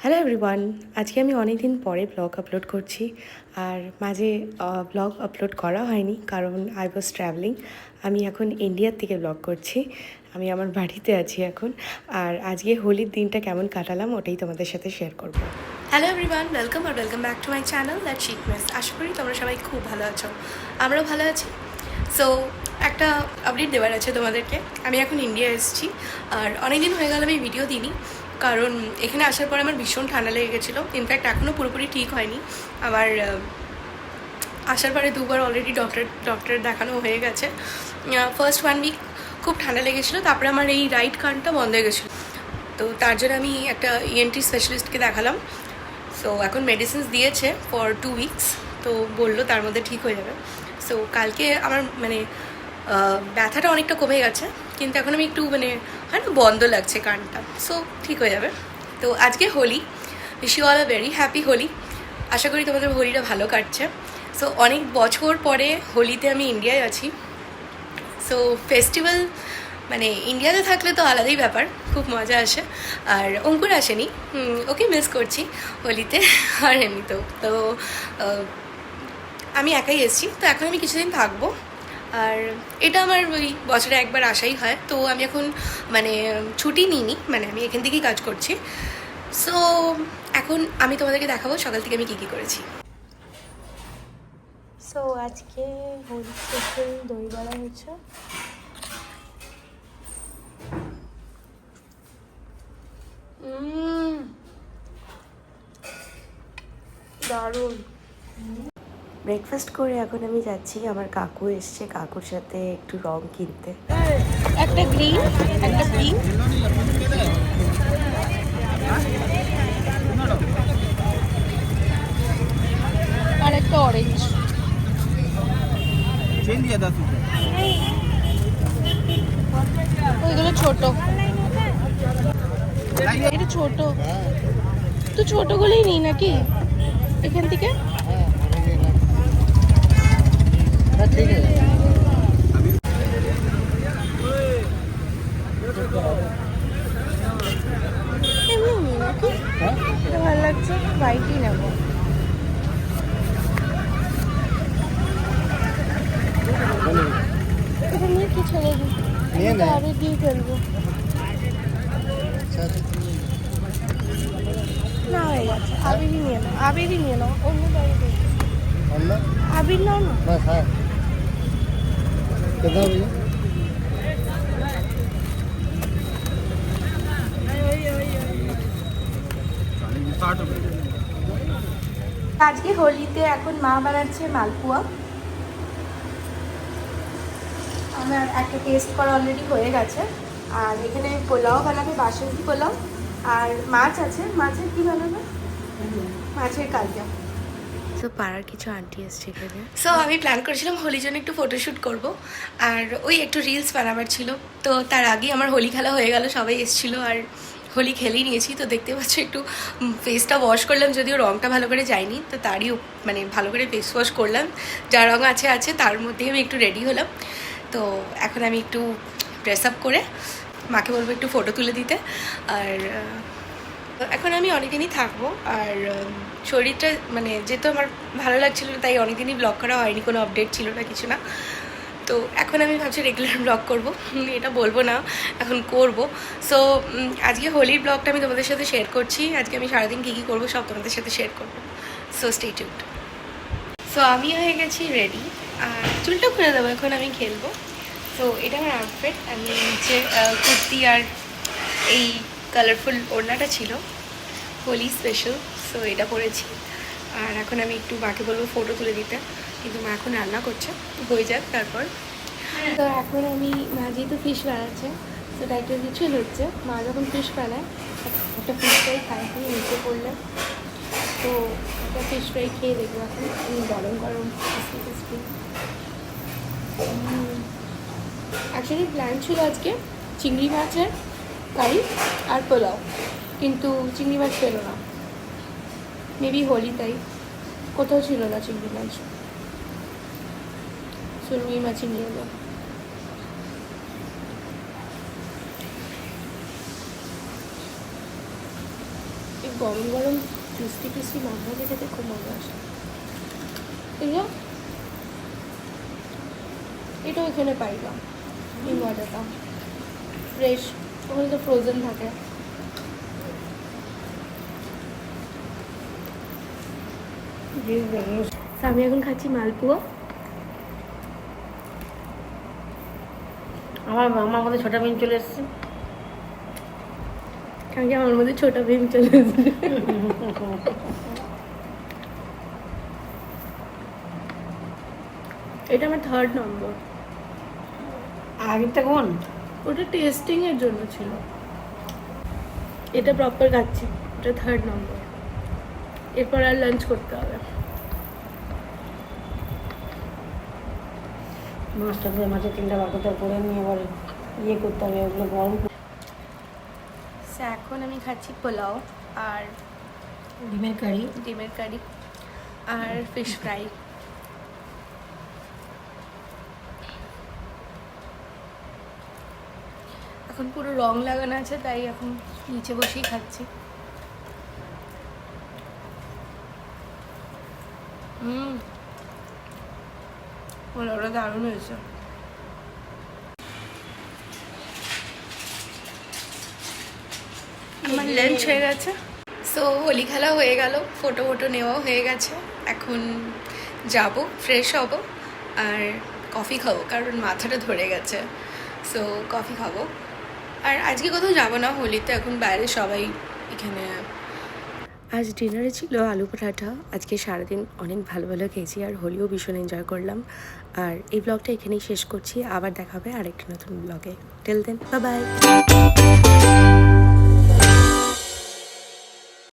Hello everyone, আজকে আমি অনেক দিন পরে ব্লগ আপলোড করছি। আর মাঝে ব্লগ আপলোড করা হয়নি কারণ আই ওয়াজ ট্রাভেলিং। আমি এখন ইন্ডিয়ার থেকে ব্লগ করছি। আমি আমার বাড়িতে আছি এখন। আর আজকে হোলির দিনটা কেমন কাটালাম ওটাই তোমাদের সাথে শেয়ার করব। Hello everyone, welcome back to my channel that sheet miss. আশা করি তোমরা সবাই খুব ভালো আছো, আমরাও ভালো আছি। সো একটা আপডেট দেওয়ার আছে তোমাদেরকে। আমি এখন ইন্ডিয়া এসেছি আর অনেক দিন হয়ে গেল আমি ভিডিও দিইনি, কারণ এখানে আসার পর আমার ভীষণ ঠান্ডা লেগে গেছিলো। ইনফ্যাক্ট এখনও পুরোপুরি ঠিক হয়নি। আবার আসার পরে দুবার অলরেডি ডক্টর দেখানো হয়ে গেছে। ফার্স্ট 1 উইক খুব ঠান্ডা লেগেছিলো, তারপরে আমার এই রাইট কানটা বন্ধ হয়ে গেছিলো। তো তার জন্য আমি একটা ইএনটি স্পেশালিস্টকে দেখালাম। সো এখন মেডিসিনস দিয়েছে ফর 2 উইকস, তো বললো তার মধ্যে ঠিক হয়ে যাবে। সো কালকে আমার ব্যথাটা অনেকটা কমে গেছে, কিন্তু এখন আমি একটু হয় না, বন্ধ লাগছে কানটা। সো ঠিক হয়ে যাবে। তো আজকে Holi, wish you all a very happy Holi. আশা করি তোমাদের হোলিটা ভালো কাটছে। সো অনেক বছর পরে হোলিতে আমি ইন্ডিয়ায় আছি। সো ফেস্টিভ্যাল ইন্ডিয়াতে থাকলে তো আলাদাই ব্যাপার, খুব মজা আসে। আর অঙ্কুর আসেনি, ওকে মিস করছি হোলিতে। আর এমনিতেও তো আমি একাই এসেছি, তো এখন আমি কিছুদিন থাকবো। আর এটা আমার ওই বছরে একবার আসাই হয়, তো আমি এখন ছুটি নিইনি, আমি এখান থেকেই কাজ করছি। সো এখন আমি তোমাদেরকে দেখাবো সকাল থেকে আমি কী কী করেছি। সো আজকে হোলি স্পেশাল দই বড়া হয়েছে। দারুণ। ব্রেকফাস্ট করে এখন আমি যাচ্ছি, আমার কাকু এসছে, কাকুর সাথে একটু রং কিনতে। একটা গ্রিন, একটা পিঙ্ক, আর একটা অরেঞ্জ। ওইগুলো ছোট, এটা ছোট, তো ছোটগুলোই নেই নাকি এখান থেকে? ঠিক আছে, এমনি নেই নাকি? ভালো লাগছে, হোয়াইটই নেবো। এটা নিয়ে কি ছেড়ে দিই, আরো দিয়ে ফেলবো না, হয়ে গেছে। আবিরই নিয়ে নাও, আবিরই নিয়ে নাও, অন্য জায়গায় আবির নাও না। আজকে হোলিতে এখন মা বানাচ্ছে মালপোয়া। আমার একটা টেস্ট করা অলরেডি হয়ে গেছে। আর এখানে পোলাও বানাবে, বাসন্তী পোলাও। আর মাছ আছে, মাছের কি বানাবে? মাছের কালিয়া। সো পাড়ার কিছু আন্টি এসছে এখানে। সো আমি প্ল্যান করেছিলাম হোলির জন্য একটু ফটোশ্যুট করব, আর ওই একটু রিলস বানাবার ছিল। তো তার আগেই আমার হোলি খেলা হয়ে গেল, সবাই এসেছিলো আর হোলি খেলেই নিয়েছি। তো দেখতে পাচ্ছ একটু ফেসটা ওয়াশ করলাম, যদিও রঙটা ভালো করে যায়নি, তো তারই ভালো করে ফেস ওয়াশ করলাম। যা রঙ আছে তার মধ্যেই আমি একটু রেডি হলাম। তো এখন আমি একটু ড্রেস আপ করে মাকে বলবো একটু ফটো তুলে দিতে। আর এখন আমি অনেকদিনই থাকবো। আর শরীরটা যেহেতু আমার ভালো লাগছিল, তাই অনেকদিনই ব্লগ করা হয়নি, কোনো আপডেট ছিল না, কিছু না। তো এখন আমি ভাবছি রেগুলার ব্লগ করব, এটা বলবো না, এখন করব। সো আজকে হোলির ব্লগটা আমি তোমাদের সাথে শেয়ার করছি। আজকে আমি সারাদিন কী কী করবো সব তোমাদের সাথে শেয়ার করবো। So stay tuned. সো আমি হয়ে গেছি রেডি, আর চুলটা খুলে দেবো, এখন আমি খেলবো। সো এটা আমার আউটফিট। আমি নিচে কুর্তি আর এই কালারফুল ওড়নাটা ছিল হোলি স্পেশাল, সো এটা পরেছি। আর এখন আমি একটু মাকে বলবো ফটো তুলে দিতে, কিন্তু মা এখন রান্না করছে, হয়ে যাক তারপর। তো এখন আমি, মা যেহেতু ফিশ বানাচ্ছে, তো একটা রিচুয়াল হচ্ছে, মা যখন ফিশ বানায় একটা ফিশ ফ্রাই খাই, আমি নিচে পড়লে, তো একটা ফিশ ফ্রাই খেয়ে দেখবো এখন। গরম গরম ক্রিসপি। অ্যাকচুয়ালি প্ল্যান ছিল আজকে চিংড়ি মাছের কারি আর পোলাও, কিন্তু চিংড়ি মাছ পেলো না, মেবি হোলি তাই কোথাও ছিল না চিংড়ি মাছ। রুই মাছই নিয়ে এলো। গরম গরম টেস্টি টেস্টি মাছ ভাজা খেতে খুব মজা আসে। এই যে এটাও এখানে পাই না, এই মজাটা ফ্রেশ, ওখানে তো ফ্রোজেন থাকে। আমি এখন খাচ্ছি মালপোয়া। আমার মধ্যে ছোটা ভীম চলে এসছে। কারণ কি আমার মধ্যে ছোটা ভীম চলে এসছে। এটা আমার 3rd নম্বর। আগেরটা কোন? ওটা টেস্টিং এর জন্য ছিল, এটা প্রপার খাচ্ছি, এটা 3rd নম্বর। এরপর আর লাঞ্চ করতে হবে। মাছটা দিয়ে মাছের তিনটা বাকুটা করে নিয়ে আবার ইয়ে করতে হবে, ওগুলো গরম। এখন আমি খাচ্ছি পোলাও আর ডিমের কারি আর ফিশ ফ্রাই। এখন পুরো রং লাগানো আছে, তাই এখন নিচে বসেই খাচ্ছি। পোলাওটা দারুণ হয়েছে। আমার লাঞ্চ হয়ে গেছে। সো হোলি খেলা হয়ে গেল, ফটো নেওয়া হয়ে গেছে। এখন যাব, ফ্রেশ হব আর কফি খাবো, কারণ মাথাটা ধরে গেছে। সো কফি খাবো। আর আজকে কোথাও যাবো না হোলিতে, এখন বাইরে সবাই এখানে। আজ ডিনারে ছিল আলু পরাঠা। আজকে সারাদিন অনেক ভালো ভালো খেয়েছি আর হোলিও ভীষণ এনজয় করলাম। আর এই ব্লগটা এখানেই শেষ করছি, আবার দেখা হবে আরেকটা নতুন ব্লগে। Till then, bye by.